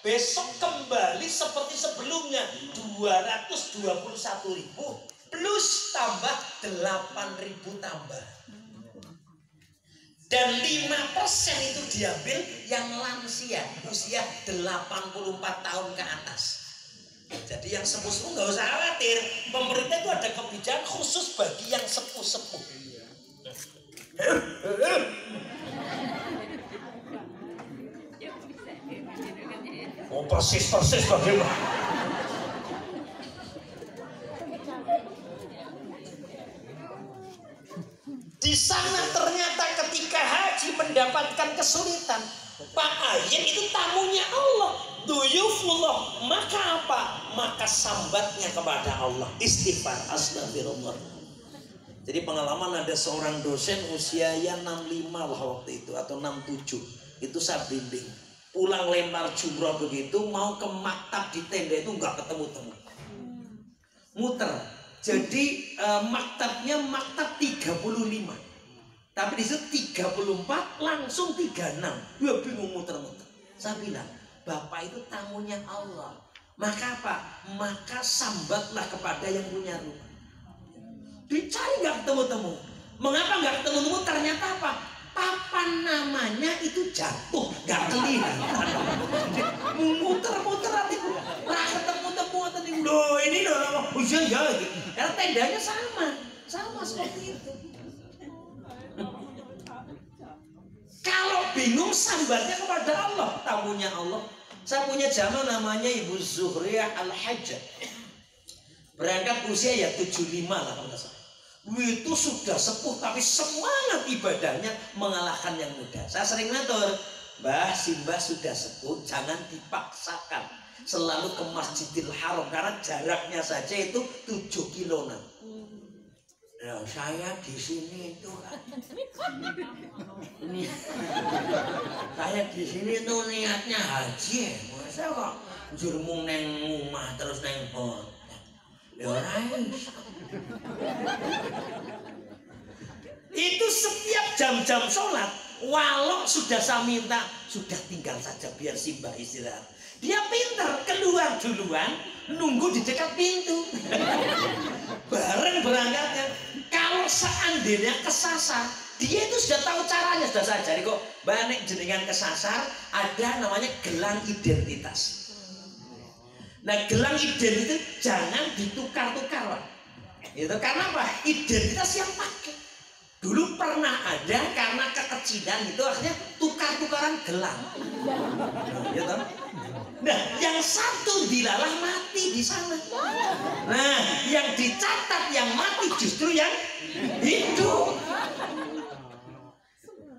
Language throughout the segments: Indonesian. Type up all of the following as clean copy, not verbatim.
besok kembali seperti sebelumnya 221.000 plus tambah 8.000 tambah. Dan 5% itu diambil yang lansia usia 84 tahun ke atas. Jadi yang sepuh-sepuh nggak usah khawatir, pemerintah itu ada kebijakan khusus bagi yang sepuh-sepuh. Oh persis bagaimana? Di sana ternyata ketika haji mendapatkan kesulitan, Pak Ayen itu tamunya Allah, duyufullah. Maka apa? Maka sambatnya kepada Allah, istighfar, astagfirullah. Jadi pengalaman ada seorang dosen usianya 65 lah waktu itu atau 67, itu saya bimbing. Pulang lempar jumroh begitu, mau ke maktab di tenda itu nggak ketemu-temu, muter. Jadi maktabnya maktab 35, tapi di situ 34 langsung 36. Dia bingung muter-muter. Saya bilang, Bapak itu tamunya Allah. Maka apa? Maka sambatlah kepada yang punya rumah. Dicari nggak ketemu-temu. Mengapa nggak ketemu-temu? Ternyata apa? Papan namanya itu jatuh, nggak kelihatan. Muter-muter nanti, lah ketemu-temu tadi. Loh ini loh, ya gitu. Karena tendanya sama seperti itu. Kalau bingung sambatnya kepada Allah, tamunya Allah. Saya punya jamaah namanya Ibu Zuhriyah Al-Hajjah. Berangkat usia ya 75 lah kalau nggak salah. Itu sudah sepuh tapi semangat ibadahnya mengalahkan yang muda. Saya sering ngatur, Mbah, si Mbah sudah sepuh, jangan dipaksakan selalu ke Masjidil Haram karena jaraknya saja itu 7 kilometer. Nah, saya di sini itu saya di sini tuh niatnya haji, masa kok jurmung neng rumah terus neng hotel. Ya itu setiap jam-jam sholat, walau sudah saya minta, sudah tinggal saja biar si Mbah istirahat. Dia pintar, keluar duluan, nunggu di dekat pintu. Bareng berangkatnya. Kalau seandainya kesasar, dia itu sudah tahu caranya, sudah saya ajari kok. Banyak jenengan kesasar, ada namanya gelang identitas. Nah, gelang identitas jangan ditukar-tukar, Pak. Itu karena apa? Identitas yang pakai. Dulu pernah ada karena kekecilan itu akhirnya tukar-tukaran gelang. Gitu. Nah, yang satu dilalah mati di sana. Nah, yang dicatat yang mati justru yang hidup.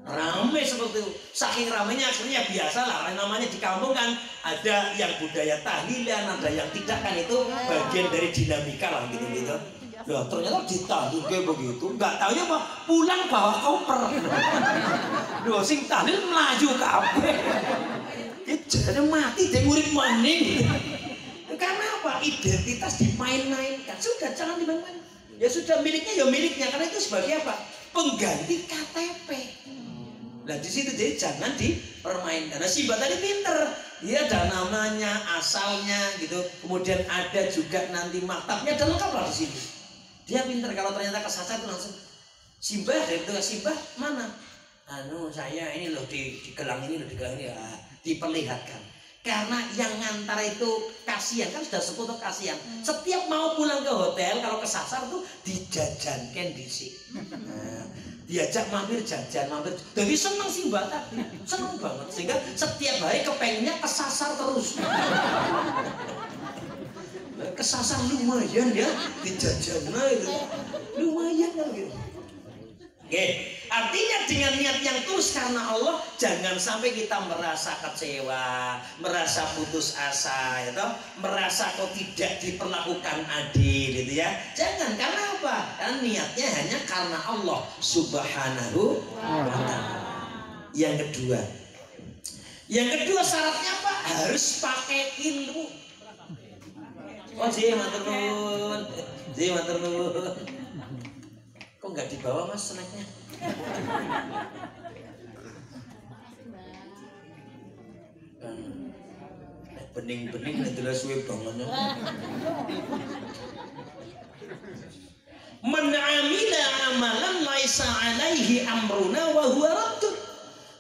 Ramai seperti itu. Saking ramainya akhirnya biasa lah. Namanya di kampung kan ada yang budaya tahlilan, ada yang tidak, kan itu bagian dari dinamika lah gitu-gitu. Nah, ternyata ditahlil kayak begitu. Nggak tahu ya apa, pulang bawa koper. Loh, sing tahlil melaju kabeh. Jadi mati dan murid maning. Karena apa? Identitas dimain-mainkan. Sudah, jangan dimain-main. Ya sudah, miliknya ya miliknya. Karena itu sebagai apa? Pengganti KTP. Nah di situ jadi jangan dipermainkan. Nah si Mbak tadi pinter, dia ada namanya, asalnya gitu. Kemudian ada juga nanti maktabnya, ada lengkap lah di sini. Dia pinter, kalau ternyata kesasar itu langsung si Mbah, dari itu si Mbah mana? Anu saya ini loh di gelang ini loh, di gelang ini ya, diperlihatkan. Karena yang ngantar itu kasihan, kan sudah sepuh tuh kasihan. Setiap mau pulang ke hotel kalau kesasar tuh dijajankan di sini. Nah, diajak mampir jajan, mampir. Jadi seneng sih Mbak tadi, seneng banget. Sehingga setiap hari kepengennya kesasar terus. Kesasar lumayan ya, dijajannya itu lumayan kan gitu. Oke, artinya dengan niat yang tulus karena Allah, jangan sampai kita merasa kecewa, merasa putus asa, gitu, merasa kok tidak diperlakukan adil, gitu ya. Jangan, karena apa? Karena niatnya hanya karena Allah Subhanahu wa Ta'ala. Yang kedua syaratnya apa? Harus pakai ilmu. Oh, matur nuwun. Kok nggak dibawa Mas snacknya? bening-bening adalah suwe banget. Man 'amila amalan laisa 'alaihi amruna wa huwa raddun.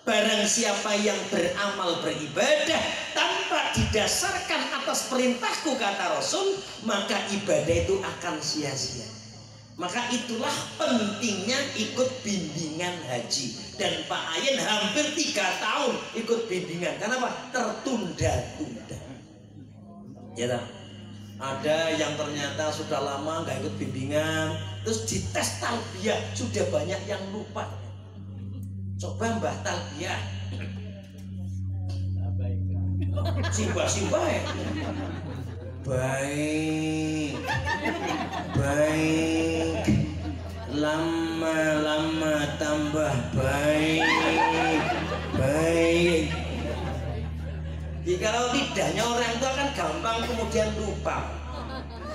Barang siapa yang beramal beribadah tanpa didasarkan atas perintahku kata Rasul, maka ibadah itu akan sia-sia. Maka itulah pentingnya ikut bimbingan haji. Dan Pak Ayen hampir 3 tahun ikut bimbingan. Kenapa? Tertunda-tunda. Ya tak? Ada yang ternyata sudah lama nggak ikut bimbingan, terus dites talbiyah sudah banyak yang lupa. Coba Mbah talbiyah, simbah-simbah ya. Baik, baik, lama-lama tambah baik, baik. Jadi kalau tidaknya orang itu akan gampang kemudian lupa.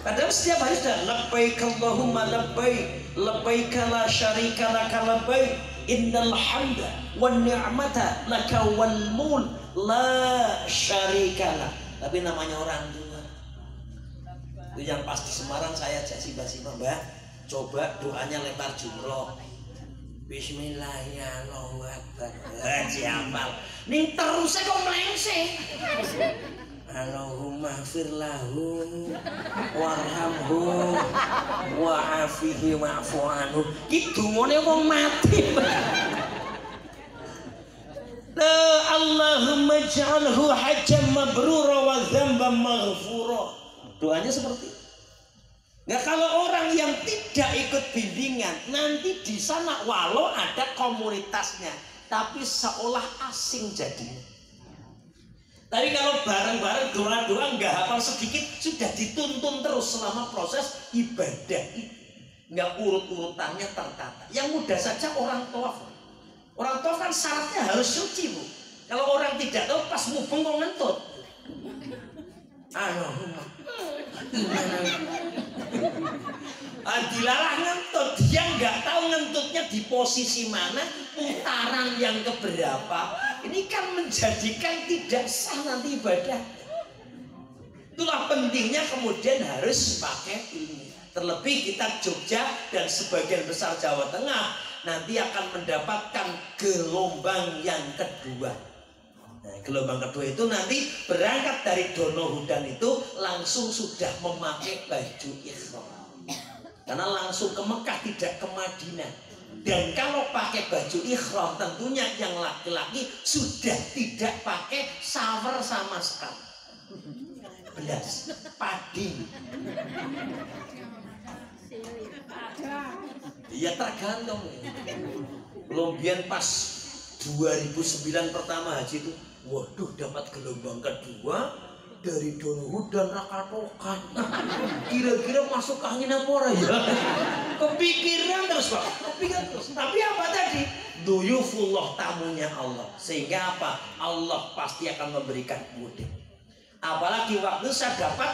Padahal setiap hari sudah labbaik Allahumma labbaik, labbaik la syarika laka labbaik, innal hamda wan ni'mata laka wal mulk la syarika lak. Tapi namanya orang tua. Itu yang pas di Semarang saya ajak simbah-simbah, Mbah, coba doanya lempar jumroh. Bismillahirrahmanirrahim. Siapal. Ning terusnya kok melengseng. Allahumma firlahu warhamhu wa'afihi wa'fu anhu. Ki dungane wong mati. Allahumma ij'alhu hajjan mabrura wa dzamban maghfura. Doanya seperti itu. Nah, kalau orang yang tidak ikut bimbingan, nanti di sana walau ada komunitasnya, tapi seolah asing jadinya. Tapi kalau bareng-bareng doa-doa nggak hafal sedikit, sudah dituntun terus selama proses ibadah itu. Nggak urut-urutannya tertata. Yang mudah saja orang tawaf. Orang tawaf kan syaratnya harus suci, Bu. Kalau orang tidak tahu pas mubeng kok ngentut. Dilarang ngentut, dia nggak tahu ngentutnya di posisi mana, putaran yang keberapa. Ini kan menjadikan tidak sah nanti ibadah. Itulah pentingnya kemudian harus pakai ilmu. Terlebih kita Jogja dan sebagian besar Jawa Tengah nanti akan mendapatkan gelombang yang kedua. Nah, gelombang kedua itu nanti berangkat dari Donohudan itu langsung sudah memakai baju ihram. Karena langsung ke Mekah, tidak ke Madinah. Dan kalau pakai baju ihram tentunya yang laki-laki sudah tidak pakai shower sama sekali. Belas, padi. Ya tergantung. Lombian pas 2009 pertama haji itu, waduh dapat gelombang kedua dari Donohudan Rakatokan. Kira-kira masuk angin apa ora ya? Kepikiran terus Pak, kepikiran terus. Tapi apa tadi? Duyufullah, tamunya Allah. Sehingga apa? Allah pasti akan memberikan mudik. Apalagi waktu saya dapat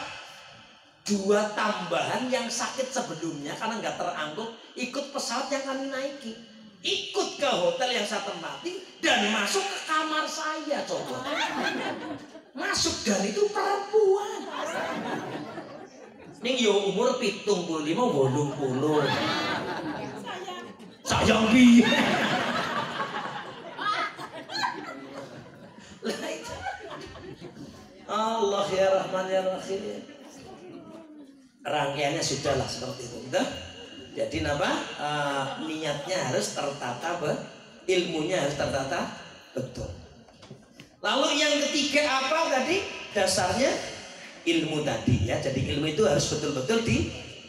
2 tambahan yang sakit sebelumnya karena nggak terangkut, ikut pesawat yang kami naiki, ikut ke hotel yang saya tempati dan masuk ke kamar saya. Coba masuk, dan itu perempuan. Ini yo umur 75-80. Sayang bi. Allah ya Rahman ya Rahim. Rangkaiannya sudahlah seperti itu, gitu? Jadi niatnya harus tertata, ilmunya harus tertata betul. Lalu yang ketiga apa tadi? Dasarnya ilmu tadi ya. Jadi ilmu itu harus betul-betul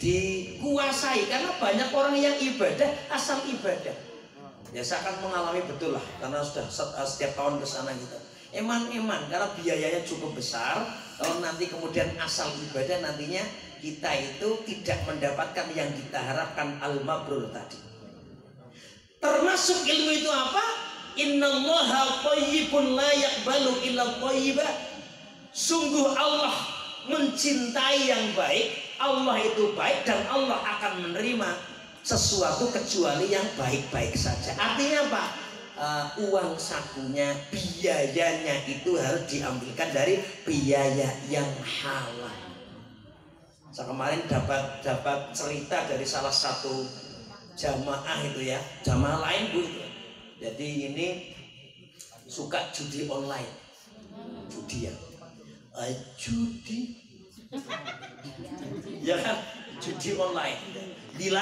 dikuasai. Karena banyak orang yang ibadah asal ibadah. Ya saya akan mengalami betul lah, karena sudah setiap tahun ke sana gitu. Eman karena biayanya cukup besar. Kalau nanti kemudian asal ibadah, nantinya kita itu tidak mendapatkan yang kita harapkan, al-mabrur tadi. Termasuk ilmu itu apa? Innallaha thayyibun la yaqbalu illa thayyiba. Sungguh Allah mencintai yang baik. Allah itu baik dan Allah akan menerima sesuatu kecuali yang baik-baik saja. Artinya apa? uang sakunya, biayanya itu harus diambilkan dari biaya yang halal. Saya kemarin dapat cerita dari salah satu jamaah itu ya, jamaah lain Bu. Jadi ini suka judi online, judi ya, judi, ya kan, judi online.